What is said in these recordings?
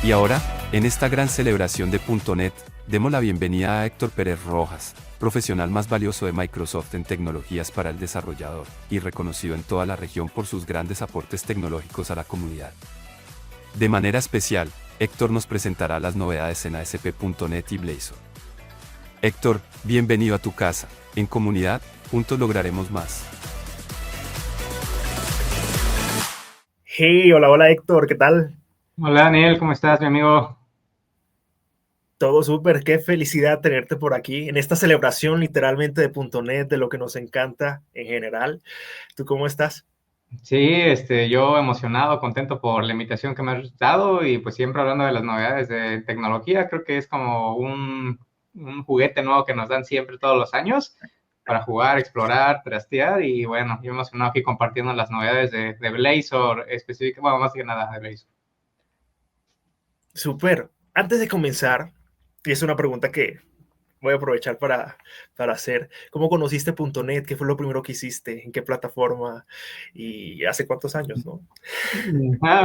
Y ahora, en esta gran celebración de .NET, demos la bienvenida a Héctor Pérez Rojas, profesional más valioso de Microsoft en tecnologías para el desarrollador, y reconocido en toda la región por sus grandes aportes tecnológicos a la comunidad. De manera especial, Héctor nos presentará las novedades en ASP.NET y Blazor. Héctor, bienvenido a tu casa. En comunidad, juntos lograremos más. Hey, hola, hola Héctor, ¿qué tal? Hola Daniel, ¿cómo estás, mi amigo? Todo súper, qué felicidad tenerte por aquí en esta celebración literalmente de .NET, de lo que nos encanta en general. ¿Tú cómo estás? Sí, yo emocionado, contento por la invitación que me has dado y pues siempre hablando de las novedades de tecnología, creo que es como un juguete nuevo que nos dan siempre todos los años para jugar, explorar, trastear y bueno, yo emocionado aquí compartiendo las novedades de Blazor, específicamente, bueno, más que nada de Blazor. Súper. Antes de comenzar, y es una pregunta que voy a aprovechar para hacer, ¿cómo conociste .NET? ¿Qué fue lo primero que hiciste? ¿En qué plataforma? ¿Y hace cuántos años, no?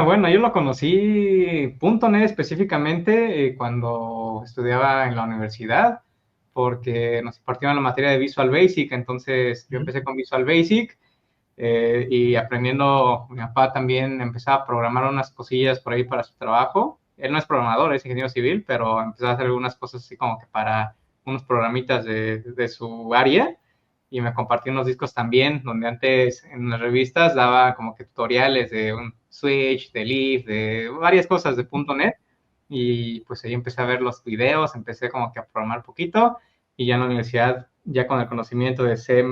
Bueno, yo lo conocí .NET específicamente cuando estudiaba en la universidad, porque nos impartieron la materia de Visual Basic, entonces yo empecé con Visual Basic y aprendiendo, mi papá también empezaba a programar unas cosillas por ahí para su trabajo. Él no es programador, es ingeniero civil, pero empezó a hacer algunas cosas así como que para unos programitas de su área y me compartió unos discos también, donde antes en las revistas daba como que tutoriales de un Switch, de Leaf, de varias cosas de .NET, y pues ahí empecé a ver los videos, empecé como que a programar poquito, y ya en la universidad, ya con el conocimiento de C++,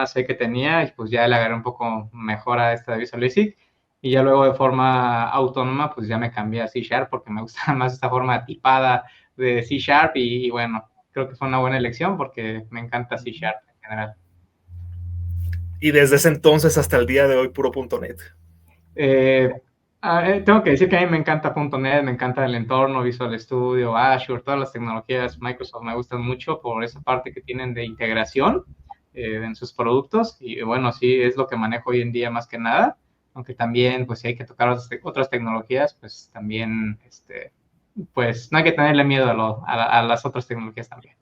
C que tenía, y pues ya le agarré un poco mejor a esta de Visual Basic, y ya luego de forma autónoma, pues ya me cambié a C Sharp, porque me gusta más esta forma tipada de C Sharp, y bueno, creo que fue una buena elección, porque me encanta C Sharp en general. Y desde ese entonces hasta el día de hoy, puro .NET. Eh, Tengo que decir que a mí me encanta .NET, me encanta el entorno, Visual Studio, Azure, todas las tecnologías Microsoft me gustan mucho por esa parte que tienen de integración en sus productos y bueno, sí, es lo que manejo hoy en día más que nada, aunque también pues si hay que tocar otras tecnologías, pues también, pues no hay que tenerle miedo a las otras tecnologías también.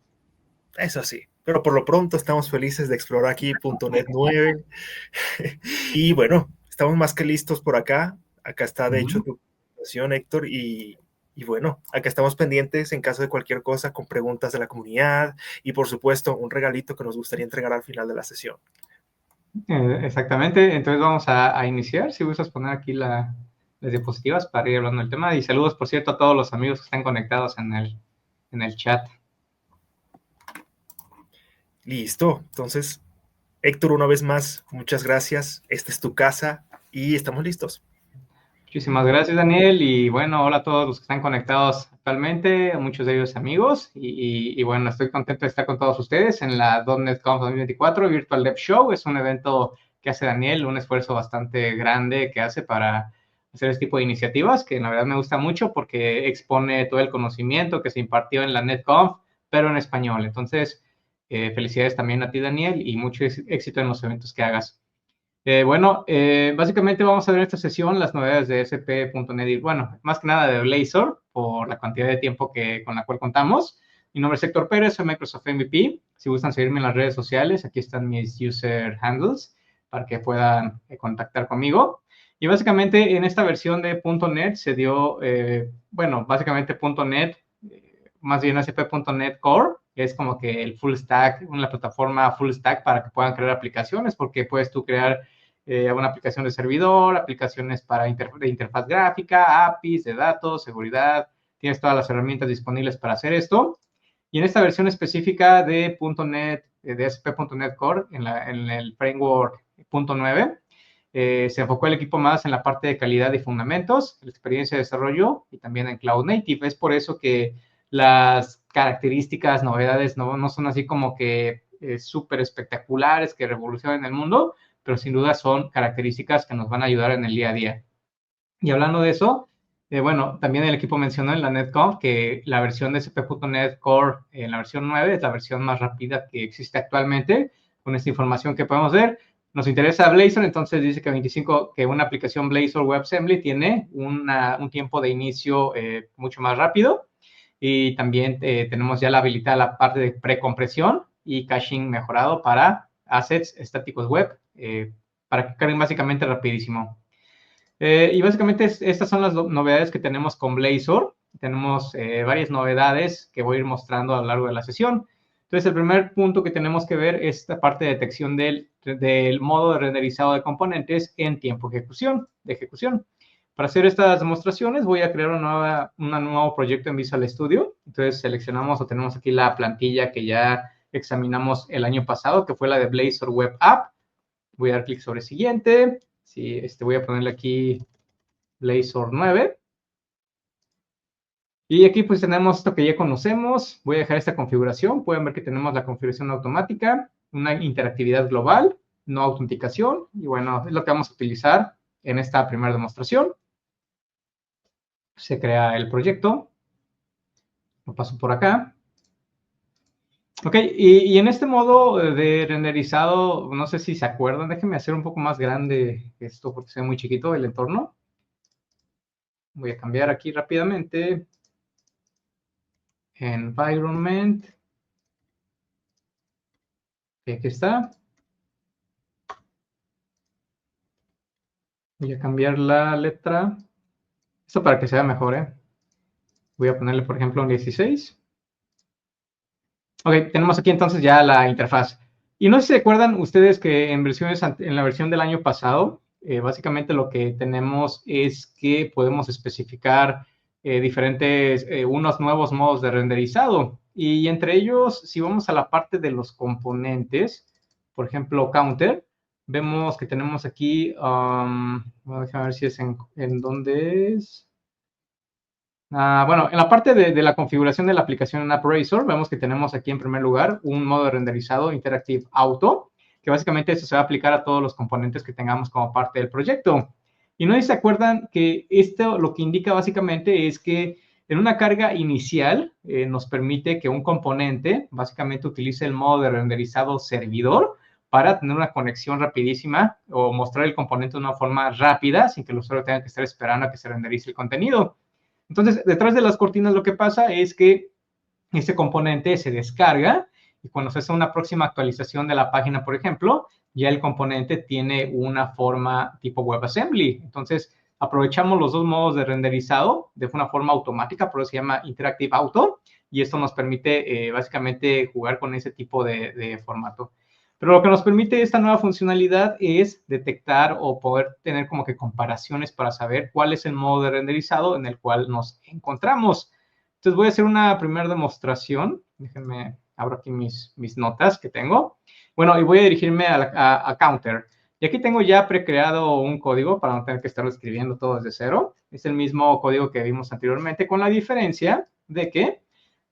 Es así. Pero por lo pronto estamos felices de explorar aquí .NET 9. Y bueno, estamos más que listos por acá. Acá está, de hecho, tu presentación, Héctor. Y bueno, acá estamos pendientes en caso de cualquier cosa con preguntas de la comunidad y, por supuesto, un regalito que nos gustaría entregar al final de la sesión. Exactamente, entonces vamos a iniciar. Si gustas poner aquí las diapositivas para ir hablando del tema. Y saludos, por cierto, a todos los amigos que están conectados en el chat. Listo. Entonces, Héctor, una vez más, muchas gracias. Esta es tu casa y estamos listos. Muchísimas gracias, Daniel. Y bueno, hola a todos los que están conectados actualmente, muchos de ellos amigos. Y bueno, estoy contento de estar con todos ustedes en la .NET Conf 2024 Virtual Dev Show. Es un evento que hace Daniel, un esfuerzo bastante grande que hace para hacer este tipo de iniciativas, que la verdad me gusta mucho porque expone todo el conocimiento que se impartió en la NetConf, pero en español. Entonces, felicidades también a ti, Daniel, y mucho éxito en los eventos que hagas. Básicamente vamos a ver en esta sesión las novedades de ASP.NET y, bueno, más que nada de Blazor, por la cantidad de tiempo con la cual contamos. Mi nombre es Héctor Pérez, soy Microsoft MVP. Si gustan seguirme en las redes sociales, aquí están mis user handles para que puedan contactar conmigo. Y básicamente en esta versión de .NET se dio, básicamente .NET, más bien ASP.NET Core, que es como que el full stack, una plataforma full stack para que puedan crear aplicaciones, porque puedes tú crear una aplicación de servidor, aplicaciones para de interfaz gráfica, APIs de datos, seguridad, tienes todas las herramientas disponibles para hacer esto. Y en esta versión específica de .NET, de ASP.NET Core, en el framework .9, se enfocó el equipo más en la parte de calidad y fundamentos, la experiencia de desarrollo y también en Cloud Native. Es por eso que las características, novedades no son así como que súper espectaculares que revolucionen el mundo, pero sin duda son características que nos van a ayudar en el día a día. Y hablando de eso, también el equipo mencionó en la NetConf que la versión de ASP.NET Core, en la versión 9, es la versión más rápida que existe actualmente, con esta información que podemos ver, Nos interesa Blazor, entonces dice que una aplicación Blazor WebAssembly tiene un tiempo de inicio mucho más rápido. Y también tenemos ya habilitada la parte de precompresión y caching mejorado para assets estáticos web, para que carguen básicamente rapidísimo. Y básicamente estas son las novedades que tenemos con Blazor. Tenemos varias novedades que voy a ir mostrando a lo largo de la sesión. Entonces, el primer punto que tenemos que ver es esta parte de detección del modo de renderizado de componentes en tiempo de ejecución. Para hacer estas demostraciones voy a crear un nuevo proyecto en Visual Studio. Entonces, seleccionamos o tenemos aquí la plantilla que ya examinamos el año pasado, que fue la de Blazor Web App. Voy a dar clic sobre Siguiente. Sí, voy a ponerle aquí Blazor 9. Y aquí pues tenemos esto que ya conocemos. Voy a dejar esta configuración. Pueden ver que tenemos la configuración automática, una interactividad global, no autenticación. Y bueno, es lo que vamos a utilizar en esta primera demostración. Se crea el proyecto. Lo paso por acá. Ok, y en este modo de renderizado, no sé si se acuerdan, déjenme hacer un poco más grande esto porque se ve muy chiquito el entorno. Voy a cambiar aquí rápidamente. Environment. Y aquí está. Voy a cambiar la letra. Esto para que se vea mejor, ¿eh? Voy a ponerle, por ejemplo, un 16. Ok, tenemos aquí entonces ya la interfaz. Y no sé si se acuerdan ustedes que en la versión del año pasado, básicamente lo que tenemos es que podemos especificar unos nuevos modos de renderizado. Y entre ellos, si vamos a la parte de los componentes, por ejemplo, counter, vemos que tenemos aquí, déjame ver si es en dónde es. Bueno, en la parte de la configuración de la aplicación en AppRazor, vemos que tenemos aquí en primer lugar un modo de renderizado Interactive Auto, que básicamente eso se va a aplicar a todos los componentes que tengamos como parte del proyecto. Y no sé si se acuerdan que esto lo que indica básicamente es que en una carga inicial nos permite que un componente básicamente utilice el modo de renderizado servidor para tener una conexión rapidísima o mostrar el componente de una forma rápida sin que el usuario tenga que estar esperando a que se renderice el contenido. Entonces, detrás de las cortinas lo que pasa es que este componente se descarga y cuando se hace una próxima actualización de la página, por ejemplo, ya el componente tiene una forma tipo WebAssembly. Entonces, aprovechamos los dos modos de renderizado de una forma automática, por eso se llama Interactive Auto, y esto nos permite básicamente jugar con ese tipo de formato. Pero lo que nos permite esta nueva funcionalidad es detectar o poder tener como que comparaciones para saber cuál es el modo de renderizado en el cual nos encontramos. Entonces voy a hacer una primera demostración. Déjenme, abro aquí mis notas que tengo. Bueno, y voy a dirigirme a Counter. Y aquí tengo ya precreado un código para no tener que estarlo escribiendo todo desde cero. Es el mismo código que vimos anteriormente, con la diferencia de que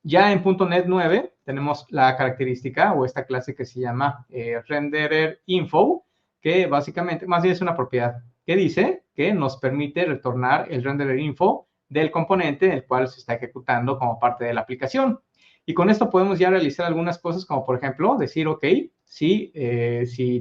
ya en .NET 9 tenemos la característica o esta clase que se llama renderer info, que básicamente, más bien es una propiedad que dice que nos permite retornar el renderer info del componente en el cual se está ejecutando como parte de la aplicación. Y con esto podemos ya realizar algunas cosas como, por ejemplo, decir, ok, si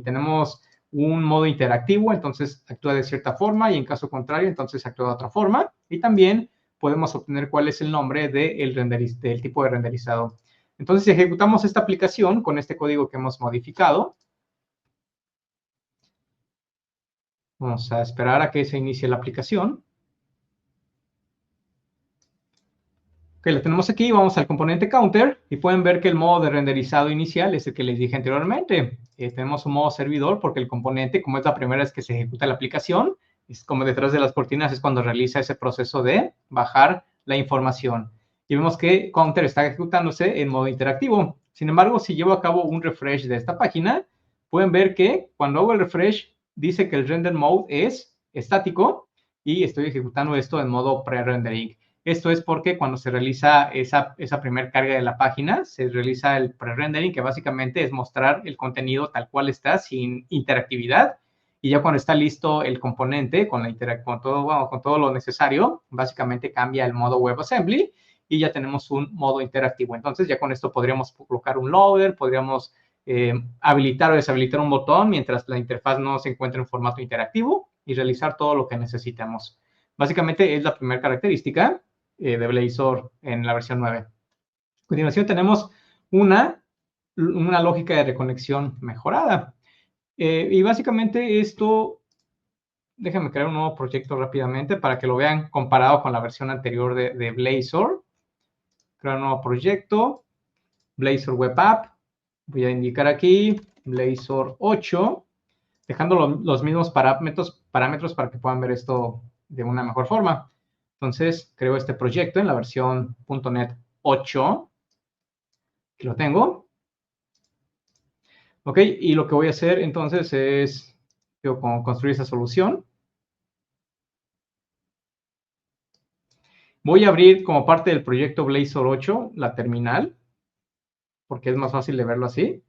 tenemos un modo interactivo, entonces actúa de cierta forma y en caso contrario, entonces actúa de otra forma. Y también podemos obtener cuál es el nombre del tipo de renderizado. Entonces, si ejecutamos esta aplicación con este código que hemos modificado, vamos a esperar a que se inicie la aplicación. Ok, la tenemos aquí, vamos al componente counter y pueden ver que el modo de renderizado inicial es el que les dije anteriormente. Tenemos un modo servidor porque el componente, como es la primera vez que se ejecuta la aplicación, es como detrás de las cortinas, es cuando realiza ese proceso de bajar la información. Y vemos que counter está ejecutándose en modo interactivo. Sin embargo, si llevo a cabo un refresh de esta página, pueden ver que cuando hago el refresh, dice que el render mode es estático y estoy ejecutando esto en modo pre-rendering. Esto es porque cuando se realiza esa primera carga de la página, se realiza el pre-rendering, que básicamente es mostrar el contenido tal cual está, sin interactividad. Y ya cuando está listo el componente, con todo lo necesario, básicamente cambia el modo WebAssembly y ya tenemos un modo interactivo. Entonces, ya con esto podríamos colocar un loader, podríamos habilitar o deshabilitar un botón mientras la interfaz no se encuentra en formato interactivo y realizar todo lo que necesitamos. Básicamente es la primera característica de Blazor en la versión 9. A continuación tenemos una lógica de reconexión mejorada. Y básicamente esto, déjenme crear un nuevo proyecto rápidamente para que lo vean comparado con la versión anterior de Blazor. Crear un nuevo proyecto, Blazor Web App. Voy a indicar aquí Blazor 8, dejando los mismos parámetros para que puedan ver esto de una mejor forma. Entonces, creo este proyecto en la versión .NET 8. Aquí lo tengo. Ok, y lo que voy a hacer entonces es construir esa solución. Voy a abrir como parte del proyecto Blazor 8 la terminal, porque es más fácil de verlo así.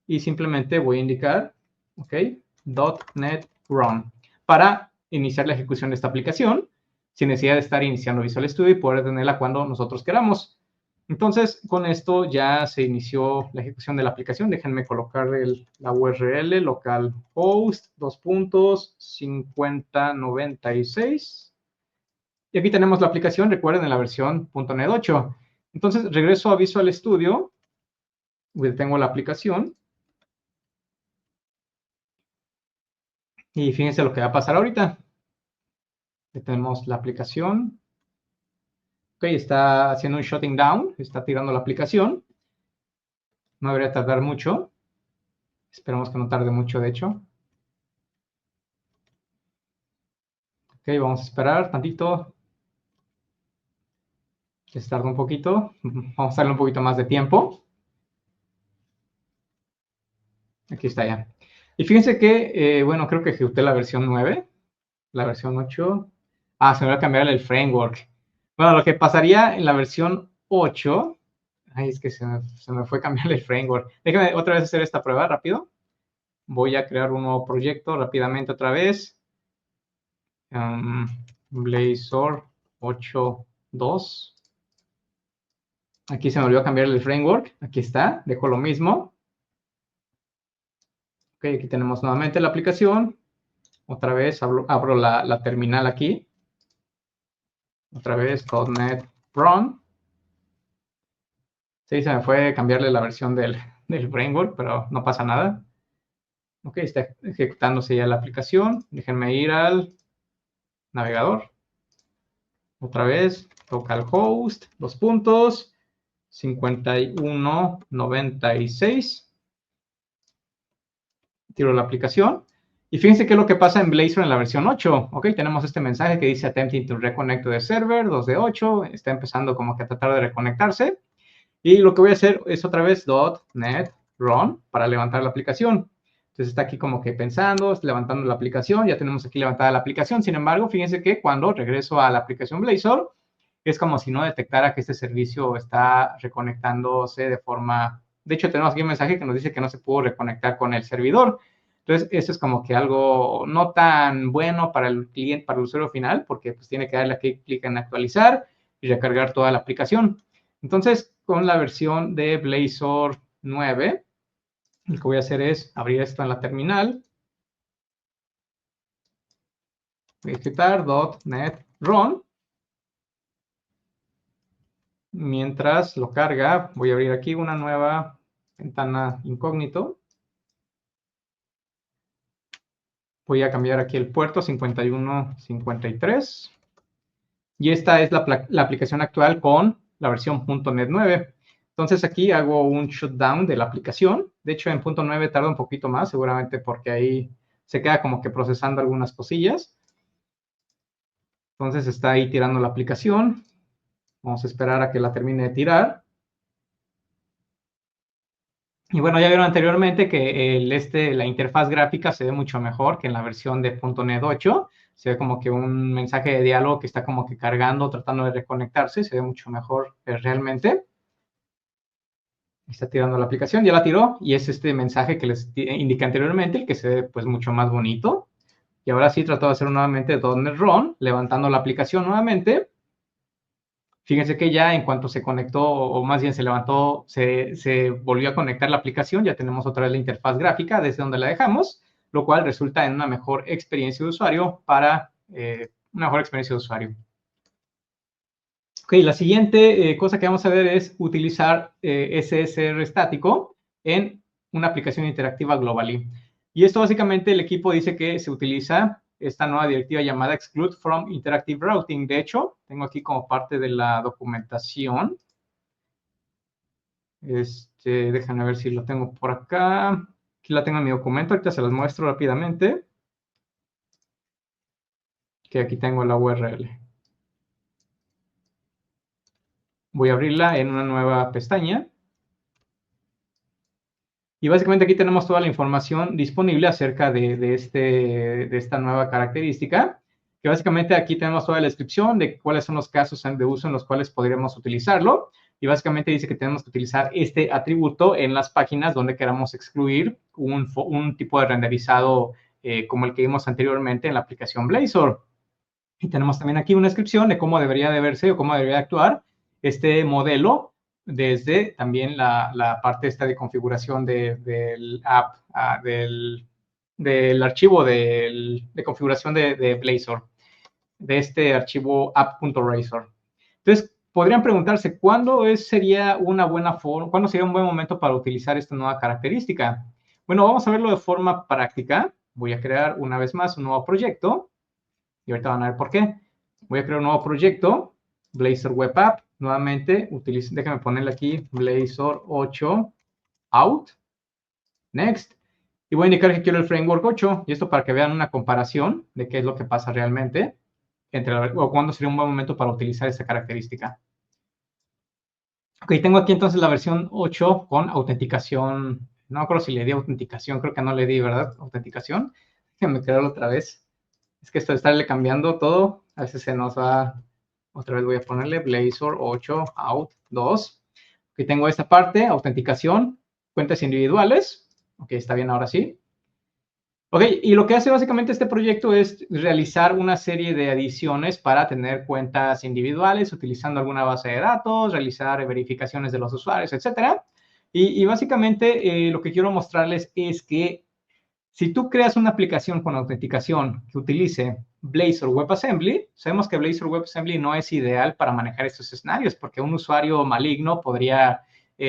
Y simplemente voy a indicar, ok, .NET Run, para iniciar la ejecución de esta aplicación, sin necesidad de estar iniciando Visual Studio y poder tenerla cuando nosotros queramos. Entonces, con esto ya se inició la ejecución de la aplicación. Déjenme colocar la URL localhost 2.5096. Y aquí tenemos la aplicación, recuerden, en la versión .NET 8. Entonces, regreso a Visual Studio. Tengo la aplicación. Y fíjense lo que va a pasar ahorita. Tenemos la aplicación. Ok, está haciendo un shutting down. Está tirando la aplicación. No debería tardar mucho. Esperemos que no tarde mucho, de hecho. Ok, vamos a esperar tantito. Que se tarde un poquito. Vamos a darle un poquito más de tiempo. Aquí está ya. Y fíjense que, bueno, creo que ejecuté la versión 9. La versión 8. Ah, se me va a cambiar el framework. Bueno, lo que pasaría en la versión 8. Ay, es que se me fue cambiar el framework. Déjenme otra vez hacer esta prueba rápido. Voy a crear un nuevo proyecto rápidamente otra vez. Blazor 8.2. Aquí se me olvidó cambiar el framework. Aquí está. Dejo lo mismo. Ok, aquí tenemos nuevamente la aplicación. Otra vez abro la terminal aquí. Otra vez .NET Run. Sí, se me fue cambiarle la versión del framework, pero no pasa nada. Ok, está ejecutándose ya la aplicación. Déjenme ir al navegador. Otra vez, localhost, 2.5196. Tiro la aplicación. Y fíjense qué es lo que pasa en Blazor en la versión 8. Ok, tenemos este mensaje que dice attempting to reconnect to the server, 2 de 8. Está empezando como que a tratar de reconectarse. Y lo que voy a hacer es otra vez .NET Run para levantar la aplicación. Entonces está aquí como que pensando, levantando la aplicación. Ya tenemos aquí levantada la aplicación. Sin embargo, fíjense que cuando regreso a la aplicación Blazor, es como si no detectara que este servicio está reconectándose de forma... De hecho, tenemos aquí un mensaje que nos dice que no se pudo reconectar con el servidor. Entonces, eso es como que algo no tan bueno para el cliente, para el usuario final, porque pues tiene que darle aquí clic en actualizar y recargar toda la aplicación. Entonces, con la versión de Blazor 9, lo que voy a hacer es abrir esto en la terminal. Voy a ejecutar .NET Run. Mientras lo carga, voy a abrir aquí una nueva ventana incógnito. Voy a cambiar aquí el puerto 5153. Y esta es la aplicación actual con la versión .NET 9. Entonces aquí hago un shutdown de la aplicación. De hecho, en .9 tarda un poquito más, seguramente porque ahí se queda como que procesando algunas cosillas. Entonces está ahí tirando la aplicación. Vamos a esperar a que la termine de tirar. Y bueno, ya vieron anteriormente que la interfaz gráfica se ve mucho mejor que en la versión de .NET 8. Se ve como que un mensaje de diálogo que está como que cargando, tratando de reconectarse. Se ve mucho mejor realmente. Está tirando la aplicación, ya la tiró. Y es este mensaje que les indiqué anteriormente, el que se ve pues mucho más bonito. Y ahora sí trato de hacer nuevamente .NET Run, levantando la aplicación nuevamente. Fíjense que ya en cuanto se conectó, o más bien se levantó, se volvió a conectar la aplicación, ya tenemos otra vez la interfaz gráfica desde donde la dejamos, lo cual resulta en una mejor experiencia de usuario una mejor experiencia de usuario. Ok, la siguiente cosa que vamos a ver es utilizar SSR estático en una aplicación interactiva Globally. Y esto básicamente el equipo dice que se utiliza esta nueva directiva llamada Exclude from Interactive Routing. De hecho, tengo aquí como parte de la documentación. Déjenme ver si lo tengo por acá. Aquí la tengo en mi documento, ahorita se las muestro rápidamente. Que aquí tengo la URL. Voy a abrirla en una nueva pestaña. Y básicamente aquí tenemos toda la información disponible acerca de esta nueva característica, que básicamente aquí tenemos toda la descripción de cuáles son los casos de uso en los cuales podríamos utilizarlo. Y básicamente dice que tenemos que utilizar este atributo en las páginas donde queramos excluir un tipo de renderizado como el que vimos anteriormente en la aplicación Blazor. Y tenemos también aquí una descripción de cómo debería de verse o cómo debería actuar este modelo desde también la parte esta de configuración del app, del archivo de configuración de Blazor, de este archivo app.razor. Entonces, podrían preguntarse, ¿cuándo sería una buena forma, cuándo sería un buen momento para utilizar esta nueva característica? Bueno, vamos a verlo de forma práctica. Voy a crear una vez más un nuevo proyecto. Y ahorita van a ver por qué. Voy a crear un nuevo proyecto, Blazor Web App. Nuevamente, déjenme ponerle aquí Blazor 8 out. Next. Y voy a indicar que quiero el framework 8. Y esto para que vean una comparación de qué es lo que pasa realmente o cuándo sería un buen momento para utilizar esta característica. Ok, tengo aquí entonces la versión 8 con autenticación. No me acuerdo si le di autenticación, creo que no le di, ¿verdad? Autenticación. Déjenme crearlo otra vez. Es que esto de estarle cambiando todo, a veces se nos va. Otra vez voy a ponerle Blazor 8 out 2. Aquí tengo esta parte, autenticación, cuentas individuales. Ok, está bien ahora sí. Ok, y lo que hace básicamente este proyecto es realizar una serie de adiciones para tener cuentas individuales, utilizando alguna base de datos, realizar verificaciones de los usuarios, etc. Y básicamente lo que quiero mostrarles es que si tú creas una aplicación con autenticación que utilice Blazor WebAssembly, sabemos que Blazor WebAssembly no es ideal para manejar estos escenarios porque un usuario maligno podría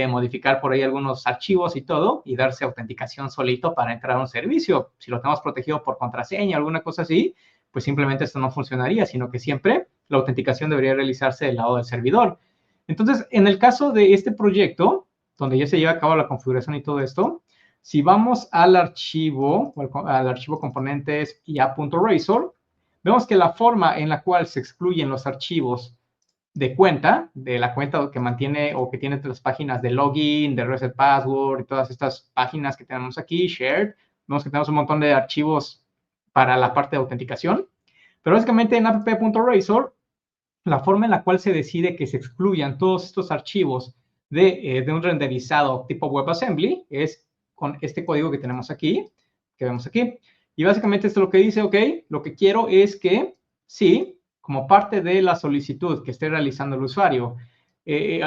modificar por ahí algunos archivos y todo y darse autenticación solito para entrar a un servicio. Si lo tenemos protegido por contraseña o alguna cosa así, pues simplemente esto no funcionaría, sino que siempre la autenticación debería realizarse del lado del servidor. Entonces, en el caso de este proyecto, donde ya se lleva a cabo la configuración y todo esto, si vamos al archivo componentes y app.razor, vemos que la forma en la cual se excluyen los archivos de la cuenta que mantiene o que tiene las páginas de login, de reset password y todas estas páginas que tenemos aquí, shared, vemos que tenemos un montón de archivos para la parte de autenticación, pero básicamente en app.razor, la forma en la cual se decide que se excluyan todos estos archivos de un renderizado tipo WebAssembly es con este código que tenemos aquí, que vemos aquí. Y básicamente esto es lo que dice, ok, lo que quiero es que, sí, como parte de la solicitud que esté realizando el usuario,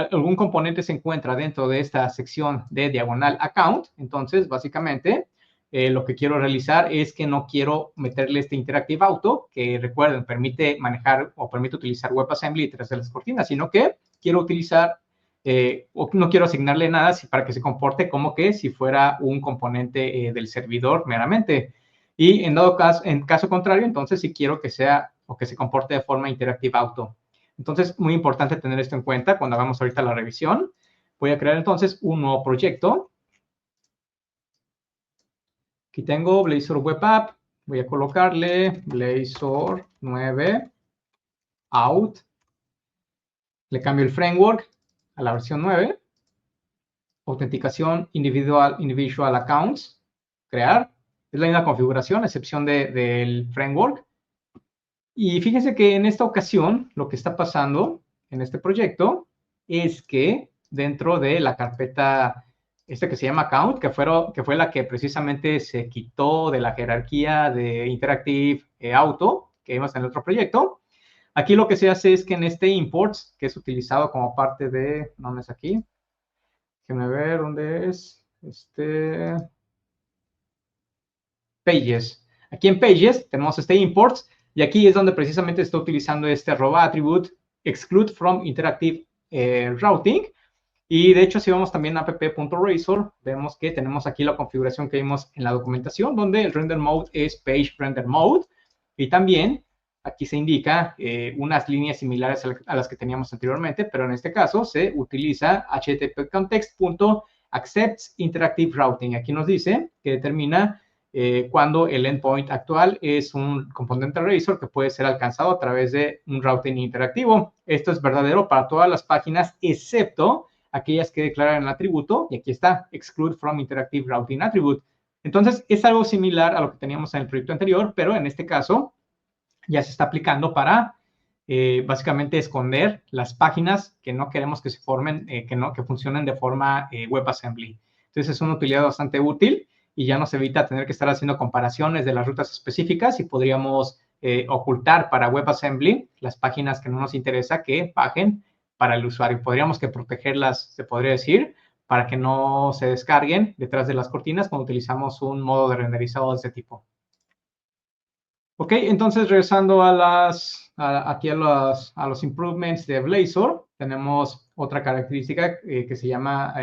algún componente se encuentra dentro de esta sección de diagonal account, entonces, básicamente, lo que quiero realizar es que no quiero meterle este Interactive Auto, que recuerden, permite manejar o permite utilizar WebAssembly detrás de las cortinas, sino que quiero utilizar o no quiero asignarle nada para que se comporte como que si fuera un componente del servidor meramente. Y en caso contrario, entonces sí quiero que sea o que se comporte de forma Interactive Auto. Entonces, muy importante tener esto en cuenta cuando hagamos ahorita la revisión. Voy a crear entonces un nuevo proyecto. Aquí tengo Blazor Web App. Voy a colocarle Blazor 9 out. Le cambio el framework a la versión 9. Autenticación individual accounts. Crear. Es la misma configuración, a excepción del framework. Y fíjense que en esta ocasión, lo que está pasando en este proyecto es que dentro de la carpeta que se llama account, que fue la que precisamente se quitó de la jerarquía de Interactive Auto que vimos en el otro proyecto, Aquí lo que se hace es que en este imports, que es utilizado como parte de, no es aquí, déjenme ver dónde es, Pages. Aquí en Pages tenemos este imports, y aquí es donde precisamente está utilizando este @attribute exclude from interactive routing. Y de hecho, si vamos también a app.razor, vemos que tenemos aquí la configuración que vimos en la documentación, donde el render mode es page render mode. Y también aquí se indica unas líneas similares a las que teníamos anteriormente, pero en este caso se utiliza http context.accepts interactive routing. Aquí nos dice que determina cuando el endpoint actual es un componente Razor que puede ser alcanzado a través de un routing interactivo. Esto es verdadero para todas las páginas, excepto aquellas que declaran el atributo, y aquí está, exclude from interactive routing attribute. Entonces, es algo similar a lo que teníamos en el proyecto anterior, pero en este caso ya se está aplicando para básicamente esconder las páginas que no queremos que se formen, que funcionen de forma WebAssembly. Entonces, es una utilidad bastante útil y ya nos evita tener que estar haciendo comparaciones de las rutas específicas, y podríamos ocultar para WebAssembly las páginas que no nos interesa que bajen para el usuario. Podríamos que protegerlas, se podría decir, para que no se descarguen detrás de las cortinas cuando utilizamos un modo de renderizado de este tipo. Ok, entonces regresando aquí a los improvements de Blazor, tenemos otra característica que se llama,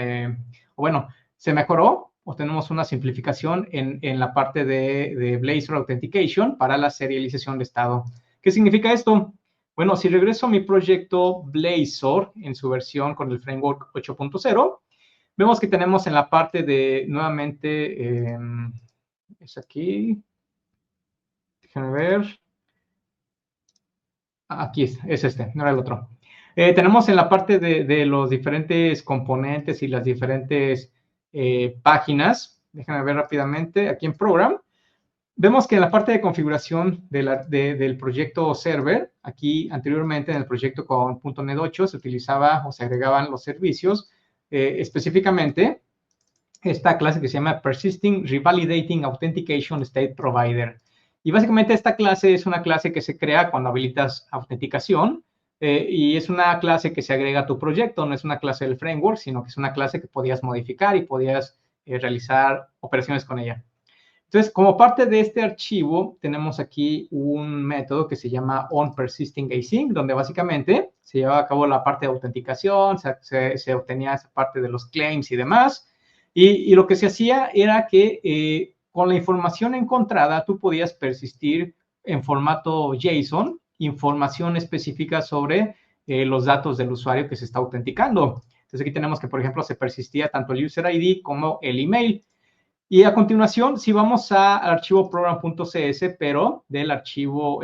se mejoró, o tenemos una simplificación en la parte de Blazor Authentication para la serialización de estado. ¿Qué significa esto? Bueno, si regreso a mi proyecto Blazor en su versión con el framework 8.0, vemos que tenemos en la parte de, nuevamente, es aquí, déjenme ver, aquí es este, no era el otro. Tenemos en la parte de los diferentes componentes y las diferentes páginas, déjenme ver rápidamente, aquí en Program, vemos que en la parte de configuración del proyecto server, aquí anteriormente en el proyecto con .NET 8 se utilizaba o se agregaban los servicios, específicamente esta clase que se llama Persisting Revalidating Authentication State Provider. Y básicamente esta clase es una clase que se crea cuando habilitas autenticación, y es una clase que se agrega a tu proyecto, no es una clase del framework, sino que es una clase que podías modificar y podías realizar operaciones con ella. Entonces, como parte de este archivo, tenemos aquí un método que se llama onPersistingAsync, donde básicamente se llevaba a cabo la parte de autenticación, se obtenía esa parte de los claims y demás, y lo que se hacía era que con la información encontrada, tú podías persistir en formato JSON información específica sobre los datos del usuario que se está autenticando. Entonces, aquí tenemos que, por ejemplo, se persistía tanto el user ID como el email. Y a continuación, si vamos al archivo program.cs, pero del archivo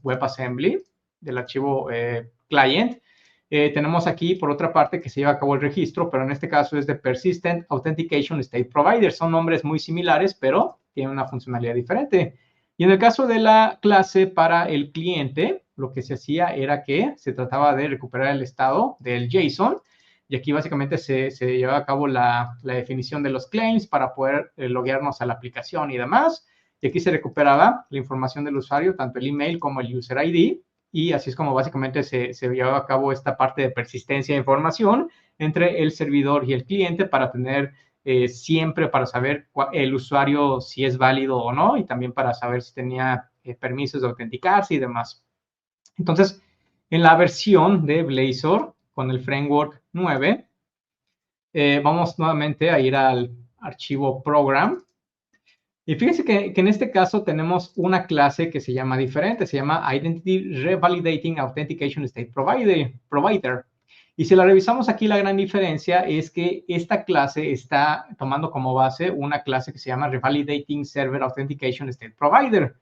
WebAssembly, del archivo client, tenemos aquí, por otra parte, que se lleva a cabo el registro, pero en este caso es de Persistent Authentication State Provider. Son nombres muy similares, pero tienen una funcionalidad diferente. Y en el caso de la clase para el cliente, lo que se hacía era que se trataba de recuperar el estado del JSON, y aquí básicamente se lleva a cabo la definición de los claims para poder loguearnos a la aplicación y demás. Y aquí se recuperaba la información del usuario, tanto el email como el user ID, y así es como básicamente se llevaba a cabo esta parte de persistencia de información entre el servidor y el cliente para tener siempre, para saber el usuario si es válido o no, y también para saber si tenía permisos de autenticarse y demás. Entonces, en la versión de Blazor con el framework 9, vamos nuevamente a ir al archivo program. Y fíjense que en este caso tenemos una clase que se llama diferente, se llama Identity Revalidating Authentication State Provider. Y si la revisamos aquí, la gran diferencia es que esta clase está tomando como base una clase que se llama Revalidating Server Authentication State Provider.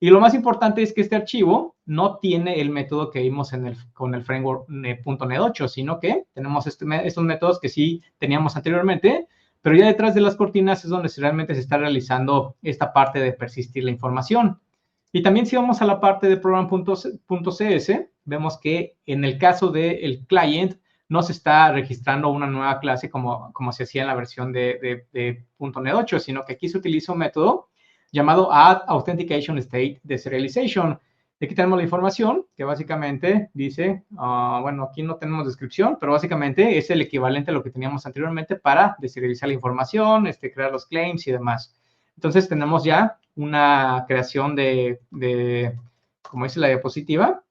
Y lo más importante es que este archivo no tiene el método que vimos con el framework .NET 8, sino que tenemos estos métodos que sí teníamos anteriormente, pero ya detrás de las cortinas es donde realmente se está realizando esta parte de persistir la información. Y también si vamos a la parte de program.cs, vemos que en el caso del client no se está registrando una nueva clase como se hacía en la versión de .NET 8, sino que aquí se utiliza un método llamado Add Authentication State Deserialization. Aquí tenemos la información que básicamente dice, bueno, aquí no tenemos descripción, pero básicamente es el equivalente a lo que teníamos anteriormente para deserializar la información, crear los claims y demás. Entonces tenemos ya una creación como dice la diapositiva,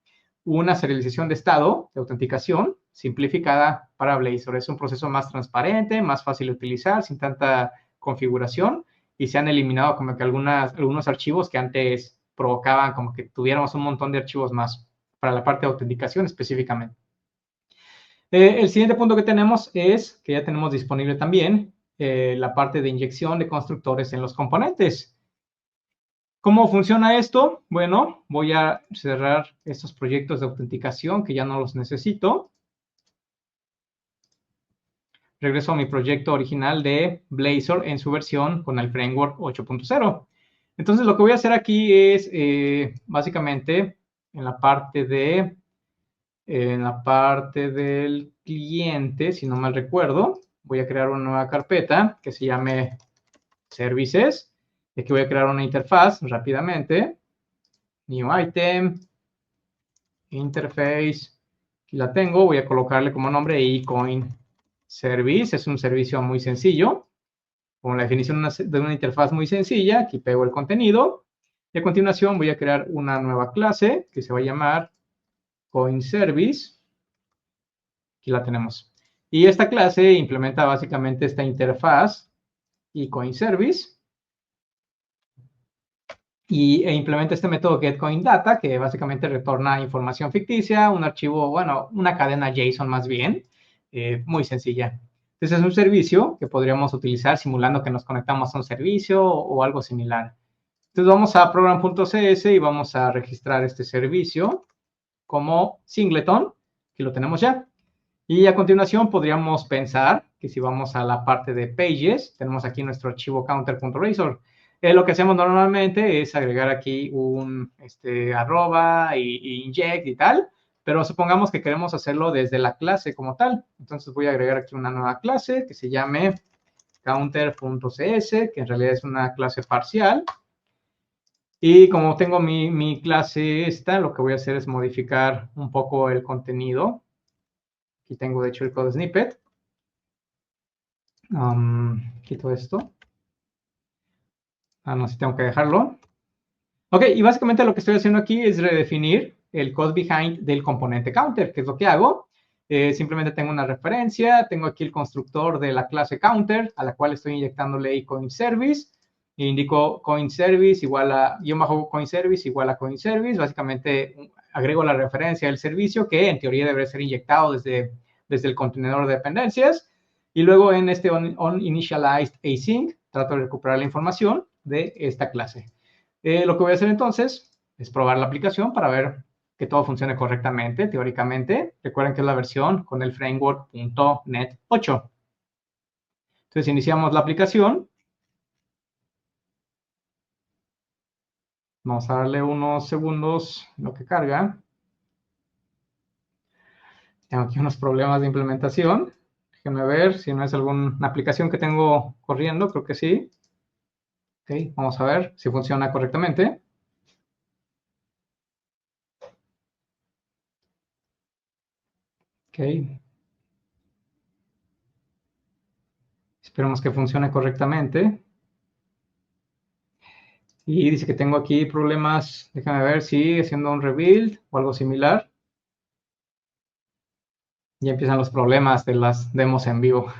una serialización de estado de autenticación simplificada para Blazor. Es un proceso más transparente, más fácil de utilizar, sin tanta configuración, y se han eliminado como que algunos archivos que antes provocaban como que tuviéramos un montón de archivos más para la parte de autenticación específicamente. El siguiente punto que tenemos es que ya tenemos disponible también la parte de inyección de constructores en los componentes. ¿Cómo funciona esto? Bueno, voy a cerrar estos proyectos de autenticación que ya no los necesito. Regreso a mi proyecto original de Blazor en su versión con el framework 8.0. Entonces, lo que voy a hacer aquí es, básicamente, en la parte del cliente, si no mal recuerdo, voy a crear una nueva carpeta que se llame Services. Y aquí voy a crear una interfaz rápidamente. New item, interface. Aquí la tengo. Voy a colocarle como nombre eCoin Service. Es un servicio muy sencillo, con la definición de una interfaz muy sencilla. Aquí pego el contenido. Y a continuación voy a crear una nueva clase que se va a llamar CoinService. Aquí la tenemos. Y esta clase implementa básicamente esta interfaz y CoinService. E implementa este método getCoinData, que básicamente retorna información ficticia, un archivo, bueno, una cadena JSON más bien, muy sencilla. Entonces es un servicio que podríamos utilizar simulando que nos conectamos a un servicio o algo similar. Entonces vamos a program.cs y vamos a registrar este servicio como singleton, que lo tenemos ya. Y a continuación podríamos pensar que si vamos a la parte de pages, tenemos aquí nuestro archivo counter.razor. Lo que hacemos normalmente es agregar aquí un arroba y inject y tal, pero supongamos que queremos hacerlo desde la clase como tal. Entonces voy a agregar aquí una nueva clase que se llame counter.cs, que en realidad es una clase parcial. Y como tengo mi clase esta, lo que voy a hacer es modificar un poco el contenido. Aquí tengo, de hecho, el code snippet. Quito esto. No sé si tengo que dejarlo. Ok, y básicamente lo que estoy haciendo aquí es redefinir el code behind del componente counter, que es lo que hago. Simplemente tengo una referencia, tengo aquí el constructor de la clase counter, a la cual estoy inyectándole CoinService. E indico CoinService igual a, CoinService igual a CoinService. Básicamente agrego la referencia del servicio, que en teoría debe ser inyectado desde el contenedor de dependencias. Y luego en este onInitialized async, trato de recuperar la información de esta clase. Lo que voy a hacer entonces es probar la aplicación para ver que todo funcione correctamente, teóricamente. Recuerden que es la versión con el framework.NET 8. Entonces iniciamos la aplicación. Vamos a darle unos segundos en lo que carga. Tengo aquí unos problemas de implementación. Déjenme ver si no es alguna aplicación que tengo corriendo. Creo que sí. Ok, vamos a ver si funciona correctamente. Ok. Esperemos que funcione correctamente. Y dice que tengo aquí problemas. Déjame ver si haciendo un rebuild o algo similar. Ya empiezan los problemas de las demos en vivo.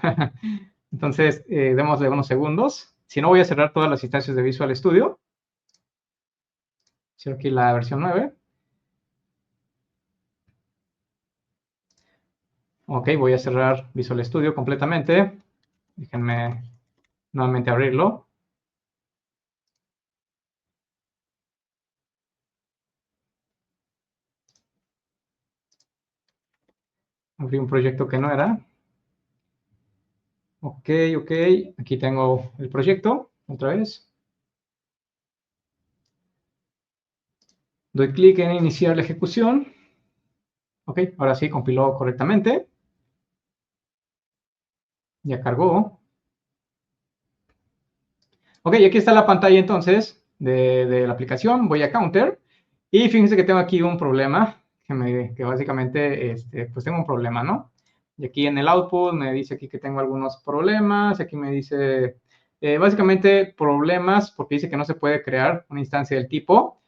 Entonces, démosle unos segundos. Si no, voy a cerrar todas las instancias de Visual Studio. Cierro aquí la versión 9. Ok, voy a cerrar Visual Studio completamente. Déjenme nuevamente abrirlo. Abrí un proyecto que no era. Ok. Aquí tengo el proyecto, otra vez. Doy clic en iniciar la ejecución. Ok, ahora sí, compiló correctamente. Ya cargó. Ok, aquí está la pantalla entonces de la aplicación. Voy a Counter Y fíjense que tengo aquí un problema, que básicamente, pues tengo un problema, ¿no? Y aquí en el output me dice aquí que tengo algunos problemas, aquí me dice, básicamente problemas, porque dice que no se puede crear una instancia del tipo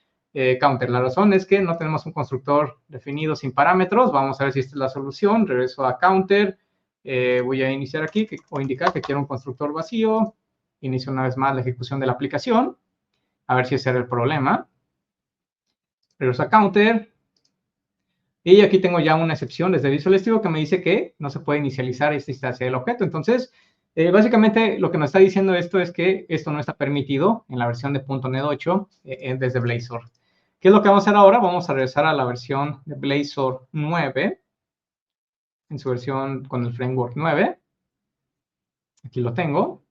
counter. La razón es que no tenemos un constructor definido sin parámetros. Vamos a ver si esta es la solución. Regreso a counter. Voy a iniciar aquí o indicar que quiero un constructor vacío. Inicio una vez más la ejecución de la aplicación. A ver si ese era el problema. Regreso a counter. Y aquí tengo ya una excepción desde Visual Studio que me dice que no se puede inicializar esta instancia del objeto. Entonces, básicamente lo que nos está diciendo esto es que esto no está permitido en la versión de .NET 8 desde Blazor. ¿Qué es lo que vamos a hacer ahora? Vamos a regresar a la versión de Blazor 9, en su versión con el framework 9. Aquí lo tengo.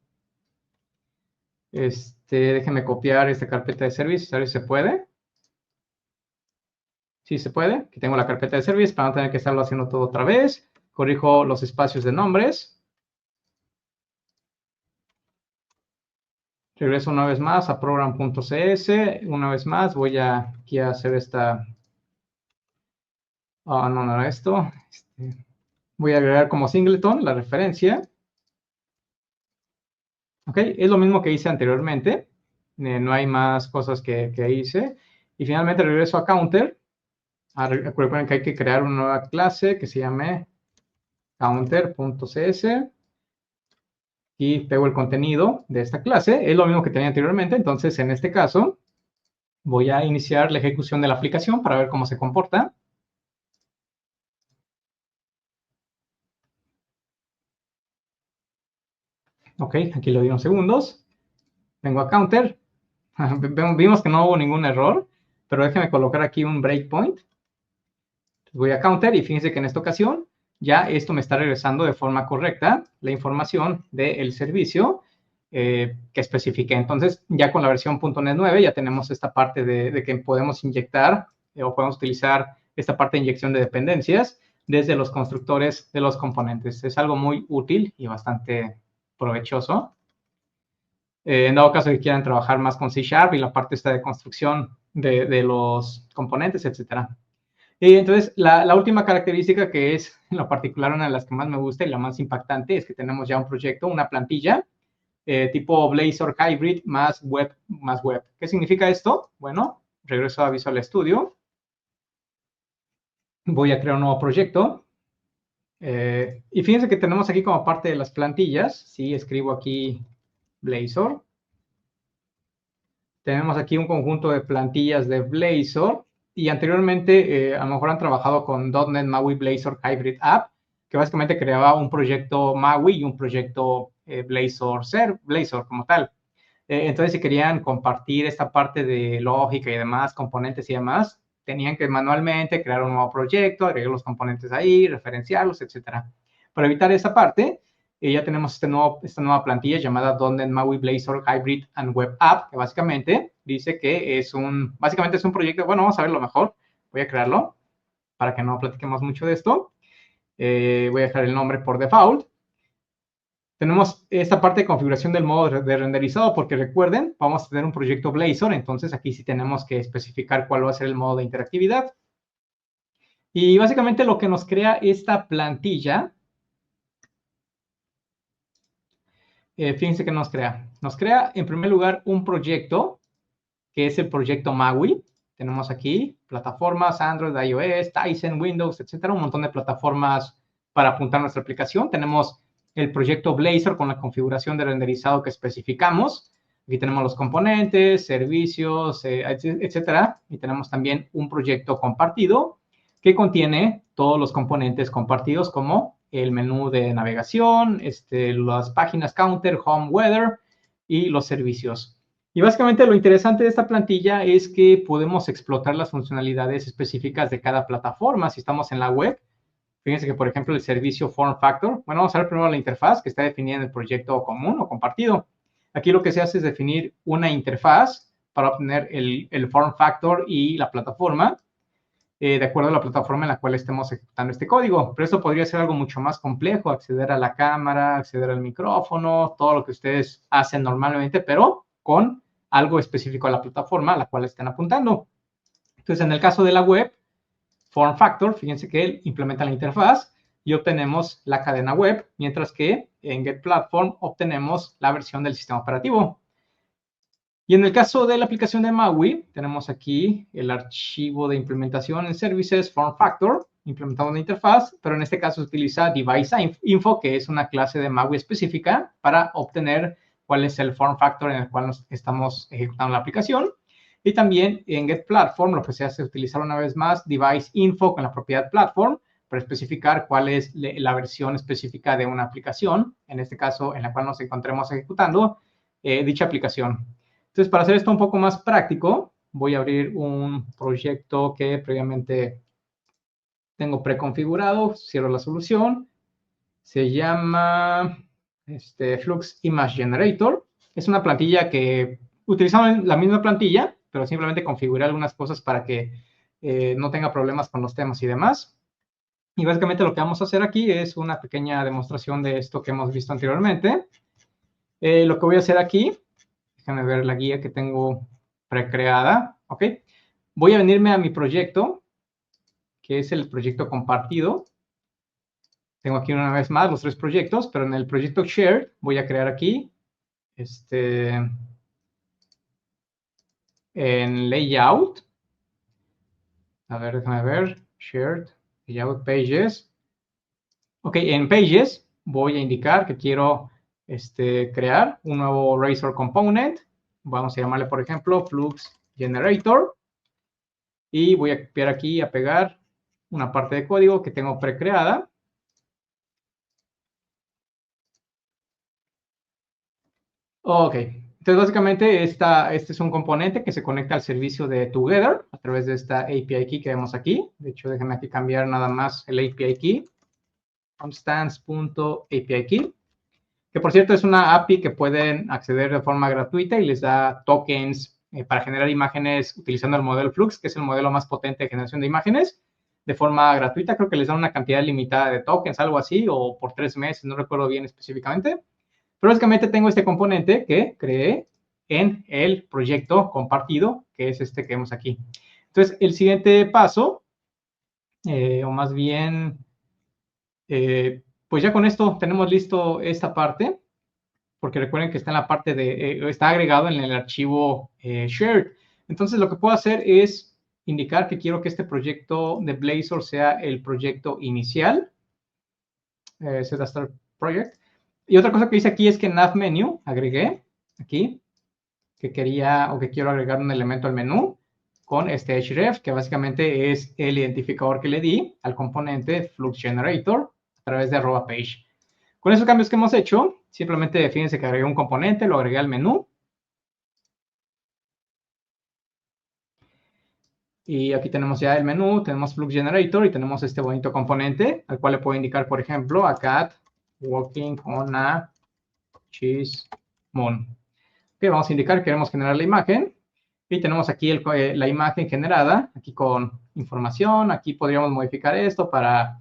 Déjenme copiar esta carpeta de service, a ver si se puede. Sí se puede. Aquí tengo la carpeta de service para no tener que estarlo haciendo todo otra vez. Corrijo los espacios de nombres. Regreso una vez más a program.cs. Una vez más voy aquí a hacer esta... no era esto. Voy a agregar como singleton la referencia. Ok, es lo mismo que hice anteriormente. No hay más cosas que hice. Y finalmente regreso a counter. Recuerden que hay que crear una nueva clase que se llame counter.cs. Y pego el contenido de esta clase. Es lo mismo que tenía anteriormente. Entonces, en este caso, voy a iniciar la ejecución de la aplicación para ver cómo se comporta. Ok, aquí lo di unos segundos. Vengo a counter. Vimos que no hubo ningún error, pero déjenme colocar aquí un breakpoint. Voy a counter y fíjense que en esta ocasión ya esto me está regresando de forma correcta la información del servicio que especifiqué. Entonces, ya con la versión .NET 9 ya tenemos esta parte de que podemos inyectar o podemos utilizar esta parte de inyección de dependencias desde los constructores de los componentes. Es algo muy útil y bastante provechoso. En dado caso que quieran trabajar más con C# y la parte esta de construcción de los componentes, etcétera. Y entonces, la última característica que es en lo particular una de las que más me gusta y la más impactante es que tenemos ya un proyecto, una plantilla tipo Blazor Hybrid más web. ¿Qué significa esto? Bueno, regreso a Visual Studio. Voy a crear un nuevo proyecto. Y fíjense que tenemos aquí como parte de las plantillas, ¿sí? Escribo aquí Blazor. Tenemos aquí un conjunto de plantillas de Blazor y anteriormente a lo mejor han trabajado con .NET MAUI Blazor Hybrid App, que básicamente creaba un proyecto MAUI y un proyecto Blazor como tal. Entonces, si querían compartir esta parte de lógica y demás, componentes y demás, tenían que manualmente crear un nuevo proyecto, agregar los componentes ahí, referenciarlos, etcétera. Para evitar esa parte, ya tenemos esta nueva plantilla llamada .NET MAUI Blazor Hybrid and Web App, que básicamente dice que es un proyecto. Bueno, vamos a verlo mejor. Voy a crearlo para que no platiquemos mucho de esto. Voy a dejar el nombre por default. Tenemos esta parte de configuración del modo de renderizado, porque recuerden, vamos a tener un proyecto Blazor, entonces aquí sí tenemos que especificar cuál va a ser el modo de interactividad. Y básicamente lo que nos crea esta plantilla, fíjense que nos crea. Nos crea, en primer lugar, un proyecto, que es el proyecto MAUI. Tenemos aquí plataformas, Android, iOS, Tizen, Windows, etcétera, un montón de plataformas para apuntar nuestra aplicación. Tenemos el proyecto Blazor con la configuración de renderizado que especificamos. Aquí tenemos los componentes, servicios, etcétera. Y tenemos también un proyecto compartido que contiene todos los componentes compartidos como el menú de navegación, las páginas counter, home, weather y los servicios. Y básicamente lo interesante de esta plantilla es que podemos explotar las funcionalidades específicas de cada plataforma. Si estamos en la web, fíjense que, por ejemplo, el servicio Form Factor, bueno, vamos a ver primero la interfaz que está definida en el proyecto común o compartido. Aquí lo que se hace es definir una interfaz para obtener el Form Factor y la plataforma, de acuerdo a la plataforma en la cual estemos ejecutando este código. Pero esto podría ser algo mucho más complejo, acceder a la cámara, acceder al micrófono, todo lo que ustedes hacen normalmente, pero con algo específico a la plataforma a la cual estén apuntando. Entonces, en el caso de la web, Form Factor, fíjense que él implementa la interfaz y obtenemos la cadena web, mientras que en Get Platform obtenemos la versión del sistema operativo. Y en el caso de la aplicación de MAUI, tenemos aquí el archivo de implementación en Services Form Factor, implementamos la interfaz, pero en este caso se utiliza Device Info, que es una clase de MAUI específica para obtener cuál es el form factor en el cual nos estamos ejecutando la aplicación. Y también en Get Platform lo que se hace es utilizar una vez más Device Info con la propiedad Platform para especificar cuál es la versión específica de una aplicación, en este caso en la cual nos encontremos ejecutando dicha aplicación. Entonces, para hacer esto un poco más práctico, voy a abrir un proyecto que previamente tengo preconfigurado, cierro la solución, se llama Flux Image Generator. Es una plantilla que utilizamos la misma plantilla, pero simplemente configuré algunas cosas para que no tenga problemas con los temas y demás. Y básicamente lo que vamos a hacer aquí es una pequeña demostración de esto que hemos visto anteriormente. Lo que voy a hacer aquí, déjame ver la guía que tengo precreada, ¿ok? Voy a venirme a mi proyecto, que es el proyecto compartido. Tengo aquí una vez más los 3 proyectos, pero en el proyecto Shared voy a crear aquí, en Layout. A ver, déjame ver. Shared, Layout, Pages. Ok, en Pages voy a indicar que quiero crear un nuevo Razor Component. Vamos a llamarle, por ejemplo, Flux Generator. Y voy a copiar aquí y a pegar una parte de código que tengo precreada. Ok, entonces básicamente este es un componente que se conecta al servicio de Together a través de esta API key que vemos aquí. De hecho, déjenme aquí cambiar nada más el API key. Constance.api key. Que por cierto es una API que pueden acceder de forma gratuita y les da tokens para generar imágenes utilizando el modelo Flux, que es el modelo más potente de generación de imágenes, de forma gratuita. Creo que les da una cantidad limitada de tokens, algo así, o por 3 meses, no recuerdo bien específicamente. Pero básicamente tengo este componente que creé en el proyecto compartido, que es este que vemos aquí. Entonces, el siguiente paso, o más bien, pues ya con esto tenemos listo esta parte, porque recuerden que está en la parte de, está agregado en el archivo shared. Entonces, lo que puedo hacer es indicar que quiero que este proyecto de Blazor sea el proyecto inicial. Set Start Project. Y otra cosa que hice aquí es que en Nav Menu agregué aquí que quería o que quiero agregar un elemento al menú con este href, que básicamente es el identificador que le di al componente Flux Generator a través de @page. Con esos cambios que hemos hecho, simplemente fíjense que agregué un componente, lo agregué al menú. Y aquí tenemos ya el menú, tenemos Flux Generator y tenemos este bonito componente al cual le puedo indicar, por ejemplo, a cat walking on a cheese moon. Okay, vamos a indicar que queremos generar la imagen y tenemos aquí la imagen generada, aquí con información. Aquí podríamos modificar esto para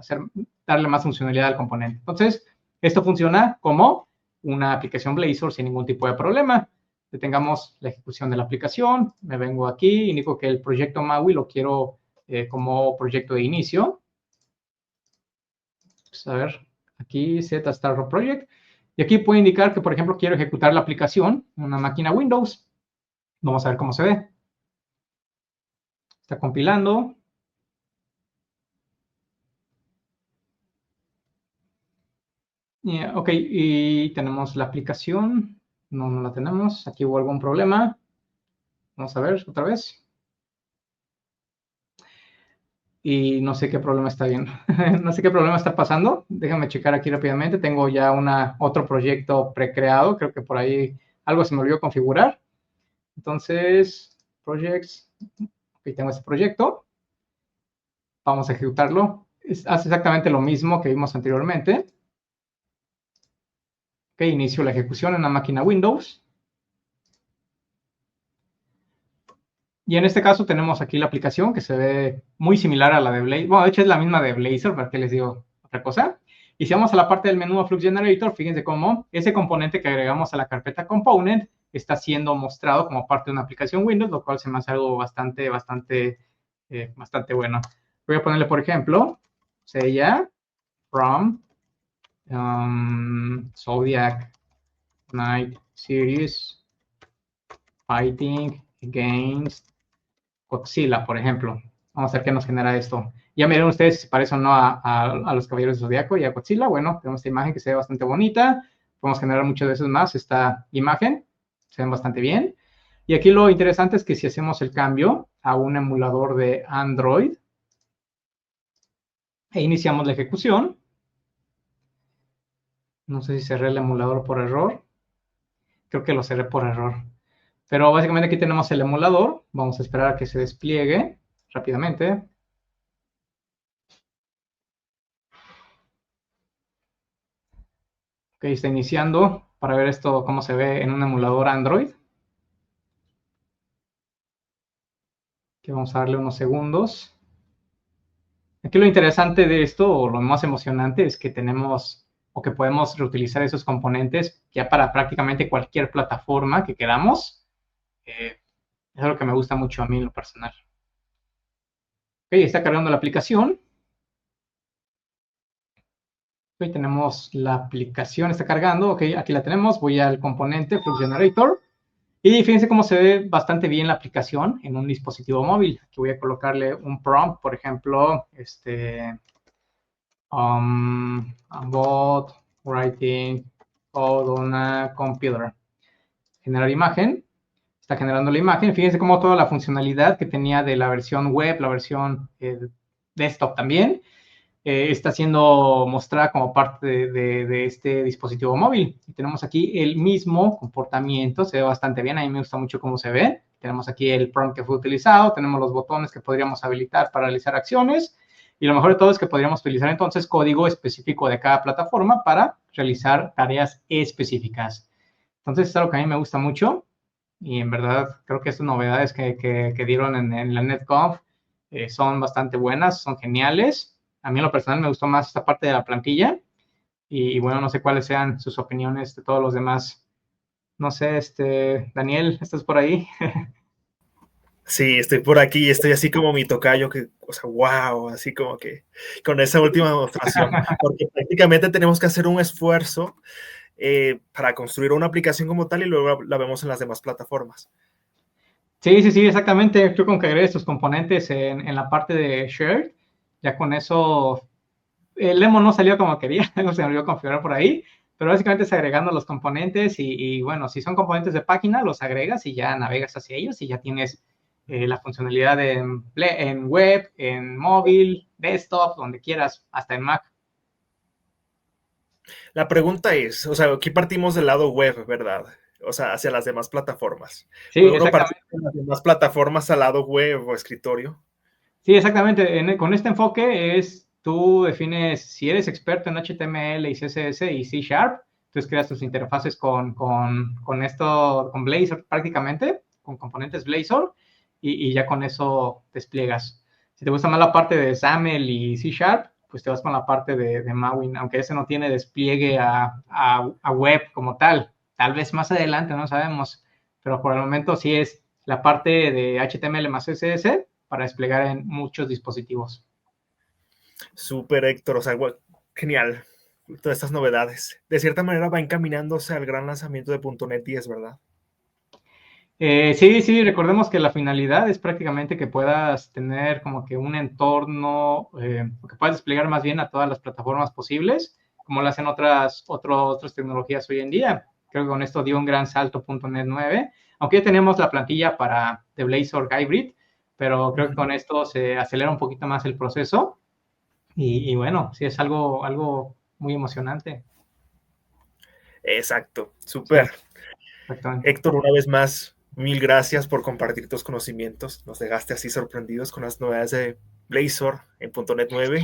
darle más funcionalidad al componente. Entonces, esto funciona como una aplicación Blazor sin ningún tipo de problema. Detengamos la ejecución de la aplicación, me vengo aquí, indico que el proyecto MAUI lo quiero como proyecto de inicio. Pues a ver, aquí set a start project. Y aquí puedo indicar que, por ejemplo, quiero ejecutar la aplicación en una máquina Windows. Vamos a ver cómo se ve. Está compilando. Ok, y tenemos la aplicación. No, no la tenemos. Aquí hubo algún problema. Vamos a ver otra vez. Y no sé qué problema está viendo. No sé qué problema está pasando. Déjame checar aquí rápidamente. Tengo ya otro proyecto precreado. Creo que por ahí algo se me olvidó configurar. Entonces, projects. Aquí tengo este proyecto. Vamos a ejecutarlo. Hace exactamente lo mismo que vimos anteriormente. Ok, inicio la ejecución en la máquina Windows. Y en este caso tenemos aquí la aplicación que se ve muy similar a la de Blazor. Bueno, de hecho es la misma de Blazor, ¿para qué les digo otra cosa? Y si vamos a la parte del menú a Flux Generator, fíjense cómo ese componente que agregamos a la carpeta Component está siendo mostrado como parte de una aplicación Windows, lo cual se me hace algo bastante bastante bueno. Voy a ponerle, por ejemplo, Seiya from Zodiac Knight Series Fighting Against Godzilla, por ejemplo. Vamos a ver qué nos genera esto. Ya miren ustedes si se parece o no a los Caballeros del Zodiaco y a Godzilla. Bueno, tenemos esta imagen que se ve bastante bonita. Podemos generar muchas veces más esta imagen. Se ven bastante bien. Y aquí lo interesante es que si hacemos el cambio a un emulador de Android e iniciamos la ejecución, no sé si cerré el emulador por error. Creo que lo cerré por error. Pero básicamente aquí tenemos el emulador. Vamos a esperar a que se despliegue rápidamente. Ok, está iniciando para ver esto cómo se ve en un emulador Android. Aquí vamos a darle unos segundos. Aquí lo interesante de esto, o lo más emocionante, es que tenemos o que podemos reutilizar esos componentes ya para prácticamente cualquier plataforma que queramos. Es algo que me gusta mucho a mí en lo personal. Ok, está cargando la aplicación. Ok, tenemos la aplicación, está cargando. Ok, aquí la tenemos. Voy al componente Flux Generator. Y fíjense cómo se ve bastante bien la aplicación en un dispositivo móvil. Aquí voy a colocarle un prompt, por ejemplo, about writing code on a computer. Generar imagen. Está generando la imagen. Fíjense cómo toda la funcionalidad que tenía de la versión web, la versión desktop también, está siendo mostrada como parte de este dispositivo móvil. Y tenemos aquí el mismo comportamiento, se ve bastante bien, a mí me gusta mucho cómo se ve. Tenemos aquí el prompt que fue utilizado, tenemos los botones que podríamos habilitar para realizar acciones, y lo mejor de todo es que podríamos utilizar entonces código específico de cada plataforma para realizar tareas específicas. Entonces es algo que a mí me gusta mucho, y en verdad creo que estas novedades que dieron en la NetConf son bastante buenas, son geniales. A mí en lo personal me gustó más esta parte de la plantilla. Y bueno, no sé cuáles sean sus opiniones de todos los demás. No sé, Daniel, ¿estás por ahí? Sí, estoy por aquí, estoy así como mi tocayo, que, o sea, wow, así como que con esa última demostración, porque prácticamente tenemos que hacer un esfuerzo para construir una aplicación como tal y luego la vemos en las demás plataformas. Sí, sí, sí, exactamente. Yo con que agregué estos componentes en la parte de Shared, ya con eso el demo no salió como quería, no se me olvidó configurar por ahí, pero básicamente es agregando los componentes y bueno, si son componentes de página, los agregas y ya navegas hacia ellos y ya tienes la funcionalidad en web, en móvil, desktop, donde quieras, hasta en Mac. La pregunta es, o sea, aquí partimos del lado web, ¿verdad? O sea, hacia las demás plataformas. Sí, ¿Puede uno partir exactamente. de las demás plataformas al lado web o escritorio? Sí, exactamente. Con este enfoque tú defines si eres experto en HTML y CSS y C Sharp, entonces creas tus interfaces con esto, con Blazor prácticamente, con componentes Blazor, y ya con eso despliegas. Si te gusta más la parte de SAML y C Sharp, pues te vas con la parte de Maven, aunque ese no tiene despliegue a web como tal. Tal vez más adelante, no sabemos, pero por el momento sí es la parte de HTML más CSS para desplegar en muchos dispositivos. Súper, Héctor, o sea, genial, todas estas novedades. De cierta manera va encaminándose al gran lanzamiento de .NET 10, ¿verdad? Sí, sí, recordemos que la finalidad es prácticamente que puedas tener como que un entorno, que puedas desplegar más bien a todas las plataformas posibles, como lo hacen otras tecnologías hoy en día. Creo que con esto dio un gran salto .NET 9, aunque ya tenemos la plantilla para The Blazor Hybrid, pero creo que con esto se acelera un poquito más el proceso y bueno, sí es algo muy emocionante. Exacto, Sí, súper. exactamente. Héctor, una vez más, mil gracias por compartir tus conocimientos. Nos dejaste así sorprendidos con las novedades de Blazor en .NET 9.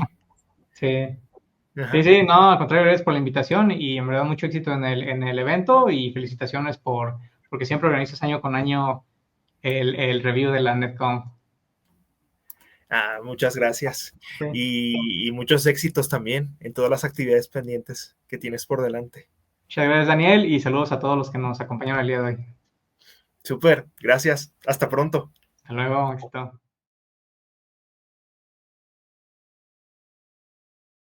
Sí. Sí, Ajá. sí, no, al contrario, gracias por la invitación y en verdad mucho éxito en el evento y felicitaciones porque siempre organizas año con año el review de la NetConf. Muchas gracias. Sí. Y muchos éxitos también en todas las actividades pendientes que tienes por delante. Muchas gracias, Daniel, y saludos a todos los que nos acompañaron el día de hoy. Súper, gracias. Hasta pronto. Hasta luego, éxito.